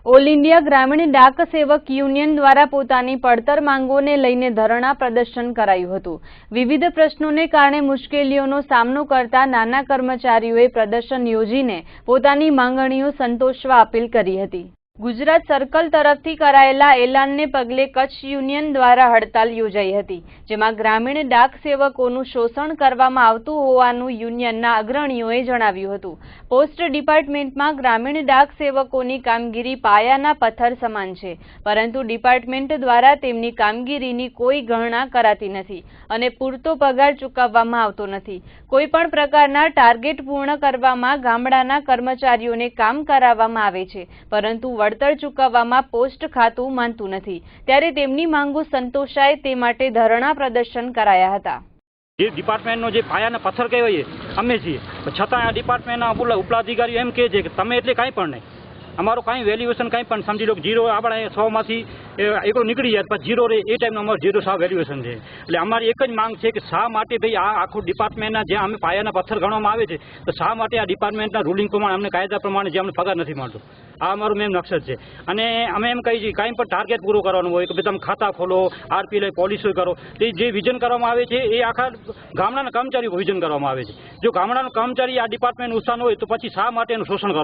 All India ગ્રામીણ ડાક સેવક union દ્વારા પોતાની પડતર માંગોને લઈને ધરણા પ્રદર્શન કરાયું હતું। વિવિધ પ્રશ્નોને કારણે મુશ્કેલીઓનો સામનો કરતા નાના કર્મચારીઓએ પ્રદર્શન યોજીને પોતાની માંગણીઓ સંતોષવા અપીલ કરી હતી। ગુજરાત સર્કલ તરફથી કરાયેલા એલાનને પગલે કચ્છ યુનિયન દ્વારા હડતાલ યોજાઈ હતી, જેમાં ગ્રામીણ ડાક સેવકોનું શોષણ કરવામાં આવતું હોવાનું યુનિયનના અગ્રણીઓએ જણાવ્યું હતું। પોસ્ટ ડિપાર્ટમેન્ટમાં ગ્રામીણ ડાક સેવકોની કામગીરી પાયાના પથ્થર સમાન છે, પરંતુ ડિપાર્ટમેન્ટ દ્વારા તેમની કામગીરીની કોઈ ગણના કરાતી નથી અને પૂરતો પગાર ચૂકવવામાં આવતો નથી। કોઈપણ પ્રકારના ટાર્ગેટ પૂર્ણ કરવામાં ગામડાના કર્મચારીઓને કામ કરાવવામાં આવે છે, પરંતુ વળતર ચૂકવવામાં પોસ્ટ ખાતું માનતું નથી, ત્યારે તેમની માંગો સંતોષાય તે માટે ધરણા પ્રદર્શન કરાયા હતા। જે ડિપાર્ટમેન્ટનો જે પાયાના પથ્થર કહેવાય અમે છીએ, છતાં આ ડિપાર્ટમેન્ટના ઉપલા અધિકારીઓ એમ કહે છે કે તમે એટલે કાંઈ પણ નહીં, અમારું કાંઈ વેલ્યુએશન કાંઈ પણ સમજી લો, જીરો આપણે 100માંથી એકડો નીકળી જાય પછી જીરો રહે એ ટાઈમનું અમારું જીરો સાવ વેલ્યુએશન છે। એટલે અમારી એક જ માંગ છે કે શા માટે ભાઈ આ આખું ડિપાર્ટમેન્ટના જે અમે પાયાના પથ્થર ગણવામાં આવે છે, તો શા માટે આ ડિપાર્ટમેન્ટના રૂલિંગ પ્રમાણે અમને કાયદા પ્રમાણે જે અમને પગાર નથી મળતો, આ અમારું મેન મકસદ છે। અને અમે એમ કહીએ છીએ કાંઈ પણ ટાર્ગેટ પૂરો કરવાનું હોય કે ભાઈ તમે ખાતા ખોલો, આરપીએલ પોલિસી કરો, તે જે વિઝન કરવામાં આવે છે એ આખા ગામડાના કર્મચારીઓ વિઝન કરવામાં આવે છે। જો ગામડાનો કર્મચારી આ ડિપાર્ટમેન્ટ ઉત્સાહ હોય તો પછી શા માટે એનું શોષણ કરો?